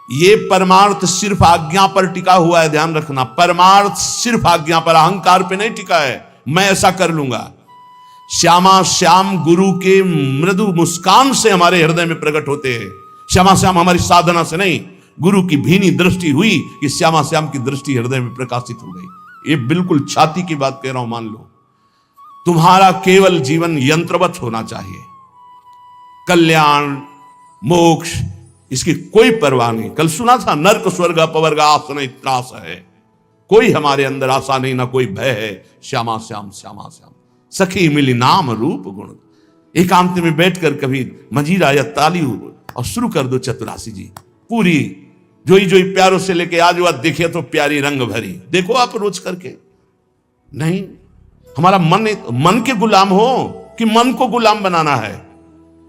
ये परमार्थ सिर्फ आज्ञा पर टिका हुआ है, ध्यान रखना। परमार्थ सिर्फ आज्ञा पर, अहंकार पे नहीं टिका है, मैं ऐसा कर लूंगा। श्यामा श्याम गुरु के मृदु मुस्कान से हमारे हृदय में प्रकट होते हैं। श्यामा श्याम हमारी साधना से नहीं, गुरु की भीनी दृष्टि हुई कि श्यामा श्याम की दृष्टि हृदय में प्रकाशित हो गई। ये बिल्कुल छाती की बात कह रहा हूं, मान लो। तुम्हारा केवल जीवन यंत्रवत होना चाहिए। कल्याण मोक्ष इसकी कोई परवाह नहीं। कल सुना था, नर्क स्वर्ग अपवर्ग आस नहीं त्रास है। कोई हमारे अंदर आशा नहीं, ना कोई भय है। श्यामा श्याम श्यामा श्याम सखी मिली नाम रूप गुण। एकांत में बैठकर कभी मंजीरा या ताली और शुरू कर दो चतुरासी जी पूरी, जोई जोई प्यारों से लेके आज वह देखे तो प्यारी रंग भरी। देखो आप रोज करके। नहीं, हमारा मन के गुलाम हो कि मन को गुलाम बनाना है।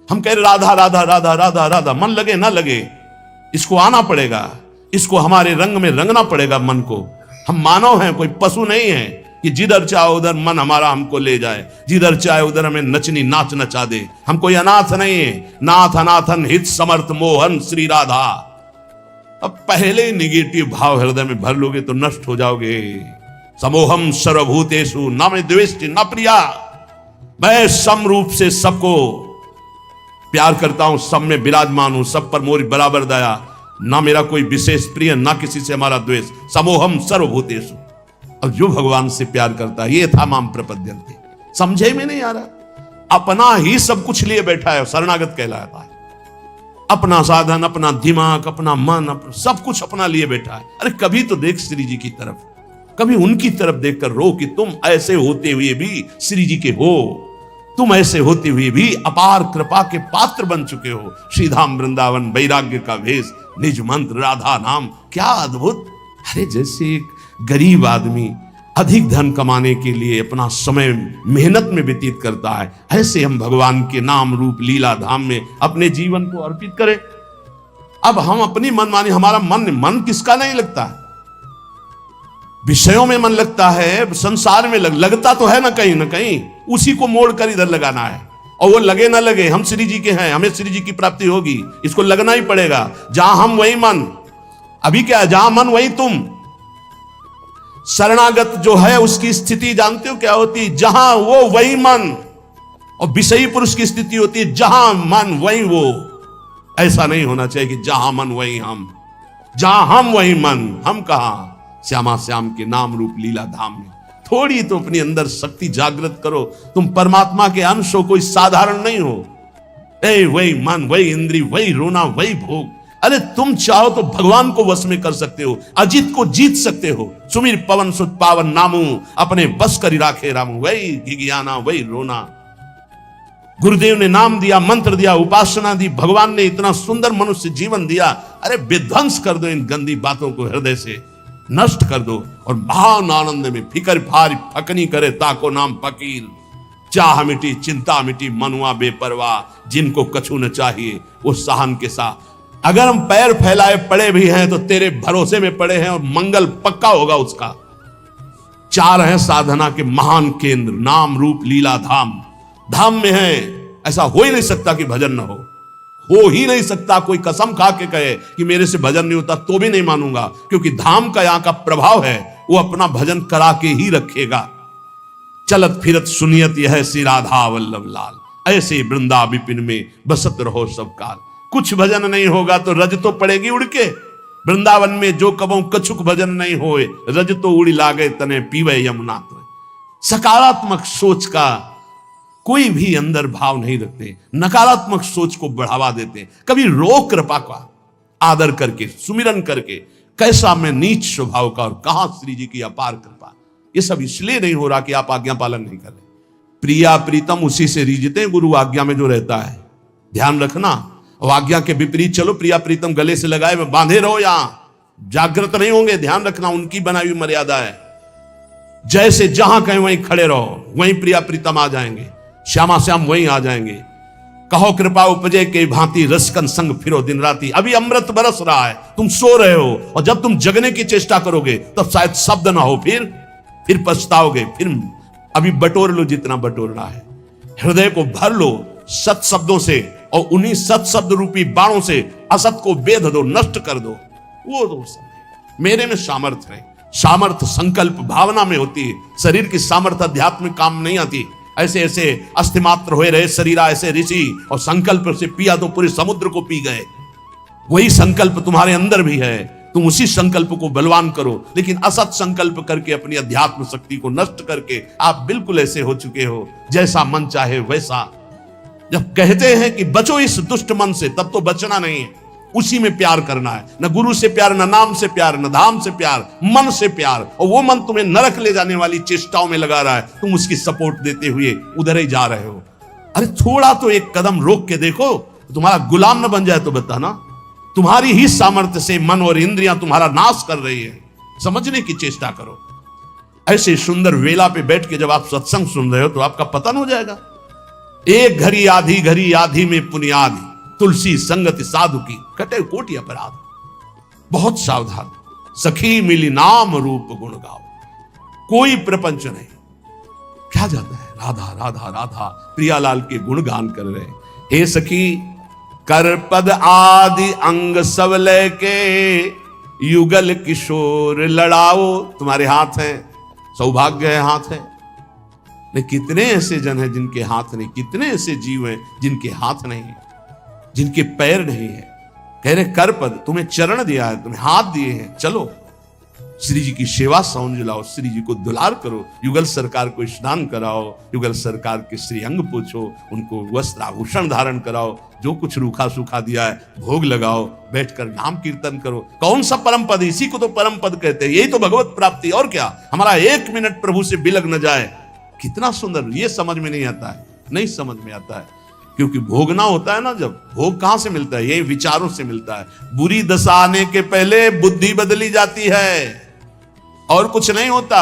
हम कह रहे राधा राधा राधा राधा राधा, मन लगे ना लगे, इसको आना पड़ेगा, इसको हमारे रंग में रंगना पड़ेगा मन को। हम मानव हैं, कोई पशु नहीं है कि जिधर चाहे उधर मन हमारा हमको ले जाए, जिधर चाहे उधर हमें नचनी नाच नचा दे। हम कोई अनाथ नहीं है। नाथ अनाथन हित समर्थ मोहन श्री राधा। अब पहले ही निगेटिव भाव हृदय में भर लोगे तो नष्ट हो जाओगे। समोहम सर्वभूतेषु न मे द्वेष्टि न प्रिया। मैं सम रूप से सबको प्यार करता हूं, सब में विराजमान हूं, सब पर मोरी बराबर दया। ना मेरा कोई विशेष प्रिय, ना किसी से हमारा द्वेष। समोहम सर्वभूतेषु। अब जो भगवान से प्यार करता है, ये था माम प्रपद्यन्ते। समझे में नहीं आ रहा, अपना ही सब कुछ लिए बैठा है, शरणागत कहलाता है। अपना साधन, अपना दिमाग, अपना मन, अपना सब कुछ अपना लिए बैठा है। अरे कभी तो देख श्री जी की तरफ, कभी उनकी तरफ देखकर रो कि तुम ऐसे होते हुए भी श्री जी के हो, तुम ऐसे होते हुए भी अपार कृपा के पात्र बन चुके हो। श्रीधाम वृंदावन वैराग्य का भेष, निज मंत्र राधा नाम, क्या अद्भुत। अरे जैसे एक गरीब आदमी अधिक धन कमाने के लिए अपना समय मेहनत में व्यतीत करता है, ऐसे हम भगवान के नाम रूप लीला धाम में अपने जीवन को अर्पित करें। अब हम अपनी मनमानी, हमारा मन किसका नहीं लगता है? विषयों में मन लगता है, संसार में लगता तो है ना कहीं, उसी को मोड़ कर इधर लगाना है। और वो लगे ना लगे, हम श्री जी के हैं, हमें श्री जी की प्राप्ति होगी, इसको लगना ही पड़ेगा। जहां हम वही मन। अभी क्या है, जहां मन वही तुम। शरणागत जो है उसकी स्थिति जानते हो क्या होती है? जहां वो वही मन। और विषयी पुरुष की स्थिति होती है जहां मन वही वो। ऐसा नहीं होना चाहिए कि जहां मन वही हम, जहां हम वही मन। हम कहां? श्यामा श्याम के नाम रूप लीला धाम में। थोड़ी तो अपनी अंदर शक्ति जागृत करो। तुम परमात्मा के अंश हो, कोई साधारण नहीं हो। वही मन, वही इंद्री, वही रोना, वही भोग। अरे तुम चाहो तो भगवान को वश में कर सकते हो, अजित को जीत सकते हो। सुमिर पवन सुत पावन नामू, अपने बस करी राखे रामू। वही घिघियाना, वही रोना। गुरुदेव ने नाम दिया, मंत्र दिया, उपासना दी, भगवान ने इतना सुंदर मनुष्य जीवन दिया। अरे विध्वंस कर दो इन गंदी बातों को, हृदय से नष्ट कर दो। और महान आनंद में फिकर भारी फकनी करे ताको नाम फकीर। चाह मिटी चिंता मिटी मनुआ बेपरवाह। जिनको कछु न चाहिए वो सहन के साथ। अगर हम पैर फैलाए पड़े भी हैं तो तेरे भरोसे में पड़े हैं, और मंगल पक्का होगा उसका। चार हैं साधना के महान केंद्र, नाम रूप लीला धाम। धाम में है, ऐसा हो ही नहीं सकता कि भजन न हो ही नहीं सकता। कोई कसम खा के कहे कि मेरे से भजन नहीं होता तो भी नहीं मानूंगा, क्योंकि धाम का यहां का प्रभाव है, वो अपना भजन करा के ही रखेगा। चलत फिरत सुनियत यह श्री राधा वल्लभ लाल। ऐसे वृंदा विपिन में बसत रहो सब काल। कुछ भजन नहीं होगा तो रज तो पड़ेगी उड़ के। वृंदावन में जो कबों कछुक भजन नहीं होए, रज तो उड़ी लागे तने पीवे यमुना। तो सकारात्मक सोच का कोई भी अंदर भाव नहीं रखते, नकारात्मक सोच को बढ़ावा देते। कभी रो कृपा का आदर करके, सुमिरन करके, कैसा मैं नीच स्वभाव का और कहां श्री जी की अपार कृपा। ये सब इसलिए नहीं हो रहा कि आप आज्ञा पालन नहीं कर रहे। प्रिया प्रीतम उसी से रीझते हैं, गुरु आज्ञा में जो रहता है। ध्यान रखना। और आज्ञा के विपरीत चलो, प्रिया प्रीतम गले से लगाए में बांधे रहो, यहां जागृत नहीं होंगे। ध्यान रखना, उनकी बनाई हुई मर्यादा है। जैसे जहां कहीं वहीं खड़े रहो, वहीं प्रिया प्रीतम आ जाएंगे, श्यामा श्याम वहीं आ जाएंगे। कहो कृपा उपजे के भांति रसकन संग फिरो दिन राती। अभी अमृत बरस रहा है, तुम सो रहे हो, और जब तुम जगने की चेष्टा करोगे तब शायद शब्द ना हो, फिर पछताओगे। फिर अभी बटोर लो जितना बटोरना है, हृदय को भर लो सत शब्दों से, और उन्हीं सत शब्द रूपी बाणों से असत को बेध दो, नष्ट कर दो। वो दो समय मेरे में सामर्थ्य है। सामर्थ्य संकल्प भावना में होती है। शरीर की सामर्थ्य अध्यात्मिक काम नहीं आती। ऐसे ऐसे अस्थिमात्र हुए रहे शरीरा ऐसे ऋषि, और संकल्प से पिया तो पूरे समुद्र को पी गए। वही संकल्प तुम्हारे अंदर भी है, तुम उसी संकल्प को बलवान करो। लेकिन असत संकल्प करके अपनी अध्यात्म शक्ति को नष्ट करके आप बिल्कुल ऐसे हो चुके हो जैसा मन चाहे वैसा। जब कहते हैं कि बचो इस दुष्ट मन से, तब तो बचना नहीं है, उसी में प्यार करना है। न गुरु से प्यार, न नाम से प्यार, न धाम से प्यार, मन से प्यार। और वो मन तुम्हें नरक ले जाने वाली चेष्टाओं में लगा रहा है, तुम उसकी सपोर्ट देते हुए उधर ही जा रहे हो। अरे थोड़ा तो एक कदम रोक के देखो, तुम्हारा गुलाम न बन जाए तो बताना। तुम्हारी ही सामर्थ्य से मन और इंद्रियां तुम्हारा नाश कर रही है। समझने की चेष्टा करो। ऐसे सुंदर वेला पे बैठ के जब आप सत्संग सुन रहे हो तो आपका पतन हो जाएगा। एक घड़ी आधी में पुनियादी, तुलसी संगति साधु की कटे कोटि अपराध। बहुत सावधान। सखी मिली नाम रूप गुण गाओ, कोई प्रपंच नहीं। क्या जाता है राधा राधा राधा, प्रियालाल के गुणगान कर रहे हैं। हे सखी कर पद आदि अंग सबले के, युगल किशोर लड़ाओ। तुम्हारे हाथ है, सौभाग्य है हाथ है। नहीं, कितने ऐसे जन हैं जिनके हाथ नहीं, कितने ऐसे जीव हैं जिनके हाथ नहीं है, जिनके पैर नहीं है। कह रहे कर पद, तुम्हें चरण दिया है, तुम्हें हाथ दिए हैं, चलो श्री जी की सेवा समझ लाओ, श्री जी को दुलार करो, युगल सरकार को स्नान कराओ, युगल सरकार के श्री अंग पूछो, उनको वस्त्र आभूषण धारण कराओ, जो कुछ रूखा सूखा दिया है भोग लगाओ, बैठकर नाम कीर्तन करो। कौन सा परम पद? इसी को तो परम पद कहते हैं। यही तो भगवत प्राप्ति। और क्या? हमारा एक मिनट प्रभु से बिलग न जाए, कितना सुंदर। ये समझ में नहीं आता है, नहीं समझ में आता है, क्योंकि भोगना होता है ना। जब भोग कहां से मिलता है? यही विचारों से मिलता है। बुरी दशा आने के पहले बुद्धि बदली जाती है, और कुछ नहीं होता।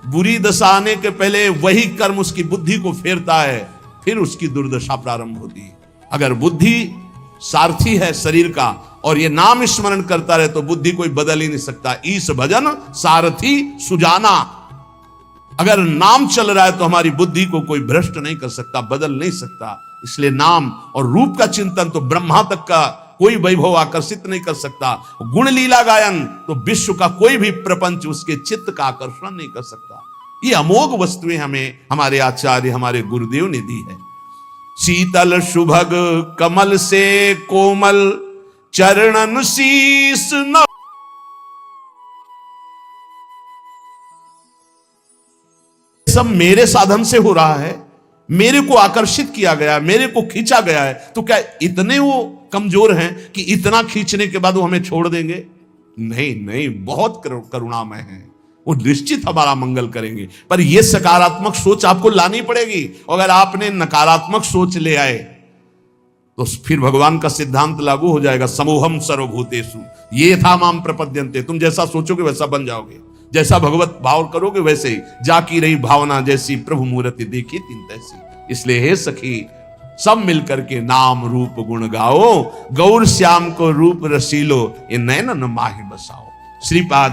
बुरी दशा आने के पहले वही कर्म उसकी बुद्धि को फेरता है, फिर उसकी दुर्दशा प्रारंभ होती है। अगर बुद्धि सारथी है शरीर का और ये नाम स्मरण करता रहे तो बुद्धि कोई बदल ही नहीं सकता। ईश भजन सारथी सुजाना। अगर नाम चल रहा है तो हमारी बुद्धि को कोई भ्रष्ट नहीं कर सकता, बदल नहीं सकता। इसलिए नाम और रूप का चिंतन तो ब्रह्मा तक का कोई वैभव आकर्षित नहीं कर सकता। गुण लीला गायन तो विश्व का कोई भी प्रपंच उसके चित्त का आकर्षण नहीं कर सकता। ये अमोघ वस्तुएं हमें हमारे आचार्य, हमारे गुरुदेव ने दी है। शीतल सुभग कमल से कोमल चरणन शीस न। सब मेरे साधन से हो रहा है, मेरे को आकर्षित किया गया है, मेरे को खींचा गया है। तो क्या इतने वो कमजोर हैं कि इतना खींचने के बाद वो हमें छोड़ देंगे? नहीं नहीं, बहुत करुणामय हैं। वो निश्चित हमारा मंगल करेंगे। पर यह सकारात्मक सोच आपको लानी पड़ेगी। अगर आपने नकारात्मक सोच ले आए तो फिर भगवान का सिद्धांत लागू हो जाएगा, समूहम सर्वभूतेषु ये था माम प्रपद्यन्ते। तुम जैसा सोचोगे वैसा बन जाओगे, जैसा भगवत भाव करोगे वैसे ही। जाकी रही भावना जैसी, प्रभु मूर्ति देखी तीन तैसी। इसलिए हे सखी, सब मिलकर के नाम रूप गुण गाओ, गौर श्याम को रूप रसीलो, ये नैनन माहि बसाओ। श्रीपाद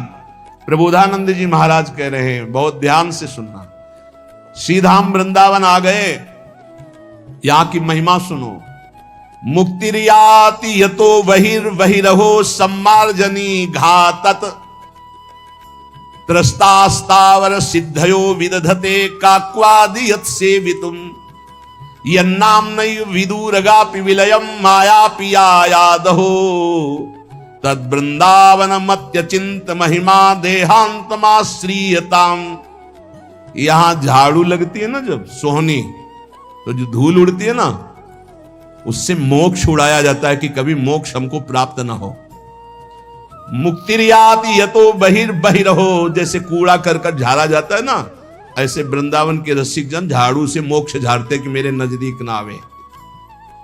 प्रबोधानंद जी महाराज कह रहे हैं, बहुत ध्यान से सुनना। श्रीधाम वृंदावन आ गए, यहां की महिमा सुनो। मुक्तिर्याति यतो बहिरहो सम्मार्जनी घातत, त्रस्तास्तावर सिद्धयो विदधते काक्वादि यत् सेवितुम, यन्नाम्नैव विदुरगापि विलयम् मायापि यायादहो, तद् वृंदावन मत्यचिंत महिमा देहांतमाश्रीयताम। यहां झाड़ू लगती है ना जब सोहनी, तो जो धूल उड़ती है ना, उससे मोक्ष उड़ाया जाता है कि कभी मोक्ष हमको प्राप्त ना हो। मुक्तिर्याति यतो बहिरहो, जैसे कूड़ा करकट झाड़ा जाता है ना, ऐसे वृंदावन के रसिक जन झाड़ू से मोक्ष झाड़ते कि मेरे नजदीक ना आवे।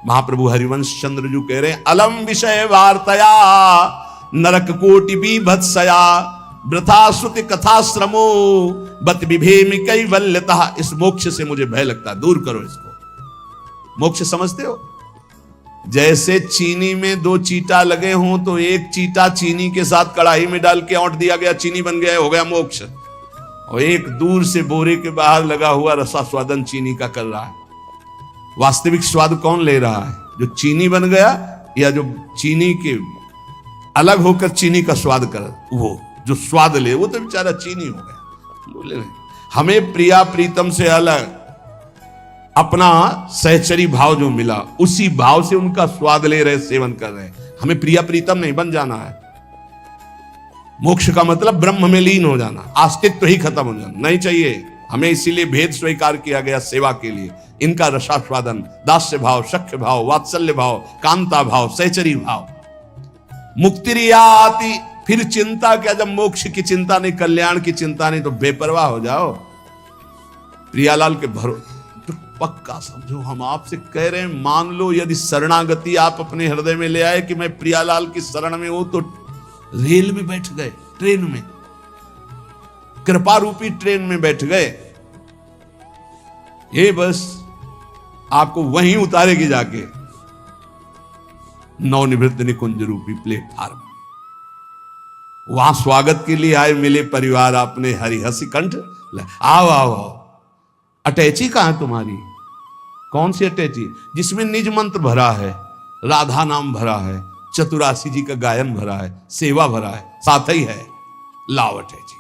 महाप्रभु हरिवंश चंद्र जी कह रहे हैं, अलम विषय वार्तया नरक कोटि बीभत्सया, वृथा श्रुति कथा श्रमो बत विभेमि कैवल्यतः। इस मोक्ष से मुझे भय लगता है, दूर करो इसको। मोक्ष समझते हो? जैसे चीनी में दो चीटा लगे हों तो एक चीटा चीनी के साथ कढ़ाई में डाल के औंट दिया गया, चीनी बन गया, हो गया मोक्ष। और एक दूर से बोरे के बाहर लगा हुआ रसा स्वादन चीनी का कर रहा है। वास्तविक स्वाद कौन ले रहा है? जो चीनी बन गया या जो चीनी के अलग होकर चीनी का स्वाद कर, वो जो स्वाद ले वो तो बेचारा चीनी हो गया। बोले नहीं, हमें प्रिया प्रीतम से अलग अपना सहचरी भाव जो मिला, उसी भाव से उनका स्वाद ले रहे, सेवन कर रहे। हमें प्रिया प्रीतम नहीं बन जाना है। मोक्ष का मतलब ब्रह्म में लीन हो जाना, अस्तित्व ही खत्म हो जाना नहीं चाहिए हमें। इसीलिए भेद स्वीकार किया गया सेवा के लिए। इनका रसास्वादन, दास्य भाव, सख्य भाव, वात्सल्य भाव, कांता भाव, सहचरी भाव। मुक्तिरियाति, फिर चिंता क्या? जब मोक्ष की चिंता नहीं, कल्याण की चिंता नहीं, तो बेपरवाह हो जाओ। प्रियालाल के भरोसे तो पक्का समझो, हम आपसे कह रहे हैं, मान लो यदि शरणागति आप अपने हृदय में ले आए कि मैं प्रियालाल की शरण में हूं, तो रेल में बैठ गए, ट्रेन में, कृपा रूपी ट्रेन में बैठ गए। ये बस आपको वहीं उतारेगी जाके नवनिवृत्त निकुंज रूपी प्लेटफार्म। वहां स्वागत के लिए आए, मिले परिवार अपने, हरि हसी कंठ, आओ आओ आओ। अटैची कहां है तुम्हारी? कौन सी अटैची? जिसमें निज मंत्र भरा है, राधा नाम भरा है, चतुरासी जी का गायन भरा है, सेवा भरा है, साथ ही है। लाओ अटैची,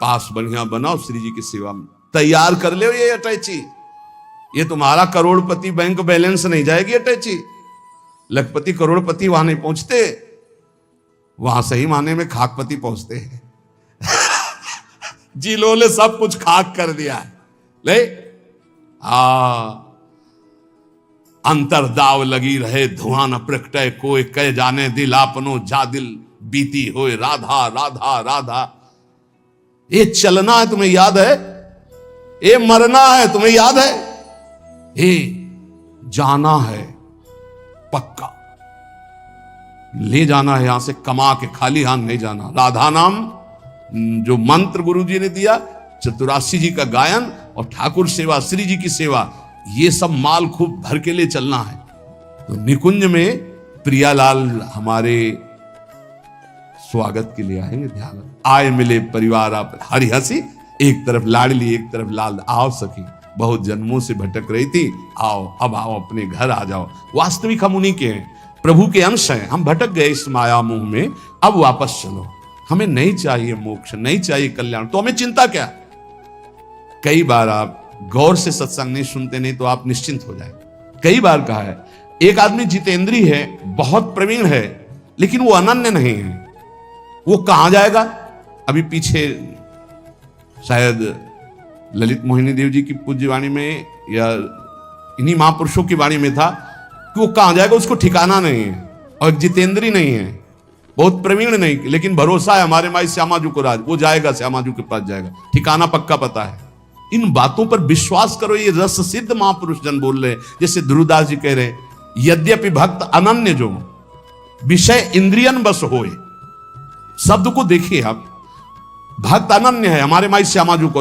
पास बढ़िया बनाओ, श्री जी की सेवा में तैयार कर ले। ये अटैची, ये तुम्हारा करोड़पति बैंक बैलेंस नहीं जाएगी अटैची। लखपति करोड़पति वहां नहीं पहुंचते, वहां सही माने में खाकपति पहुंचते हैं। जिलों ने सब कुछ खाक कर दिया है। ले अंतरदाव लगी रहे, धुआं न प्रकटे कोई, कह जाने दिल आपनो जा दिल बीती होए, राधा राधा राधा। ये चलना है तुम्हें याद है, ये मरना है तुम्हें याद है, ये जाना है पक्का, ले जाना है यहां से, कमा के खाली हाथ नहीं जाना। राधा नाम जो मंत्र गुरु जी ने दिया, चतुरासी जी का गायन और ठाकुर सेवा, श्री जी की सेवा, ये सब माल खूब भर के लिए चलना है। तो निकुंज में प्रियालाल हमारे स्वागत के लिए आएंगे। ध्यान आए मिले परिवार आप, हरि हसी, एक तरफ लाडली एक तरफ लाल। आओ सखी, बहुत जन्मों से भटक रही थी, आओ अब आओ, अपने घर आ जाओ। वास्तविक हम उन्हीं के हैं, प्रभु के अंश हैं। हम भटक गए इस माया मोह में, अब वापस चलो। हमें नहीं चाहिए मोक्ष, नहीं चाहिए कल्याण, तो हमें चिंता क्या? कई बार आप गौर से सत्संग नहीं सुनते, नहीं तो आप निश्चिंत हो जाए। कई बार कहा है, एक आदमी जितेंद्री है, बहुत प्रवीण है, लेकिन वो अनन्य नहीं है। वो कहां जाएगा? अभी पीछे शायद ललित मोहिनी देव जी की पूज्य वाणी में या इन्हीं महापुरुषों की वाणी में था कि वो कहां जाएगा उसको ठिकाना नहीं है, और जितेंद्री नहीं है, बहुत प्रवीण नहीं, लेकिन भरोसा है हमारे माई श्यामाजू को राज, वो जाएगा, श्यामाजू के पास जाएगा, ठिकाना पक्का पता है। इन बातों पर विश्वास करो, ये रस सिद्ध महापुरुष जन बोल रहे हैं। जैसे ध्रुवदास जी कह रहे हैं, यद्यपि भक्त अनन्य जो विषय इंद्रियन बस होए। शब्द को देखिए आप, भक्त अनन्य है, हमारे माई श्यामाजू को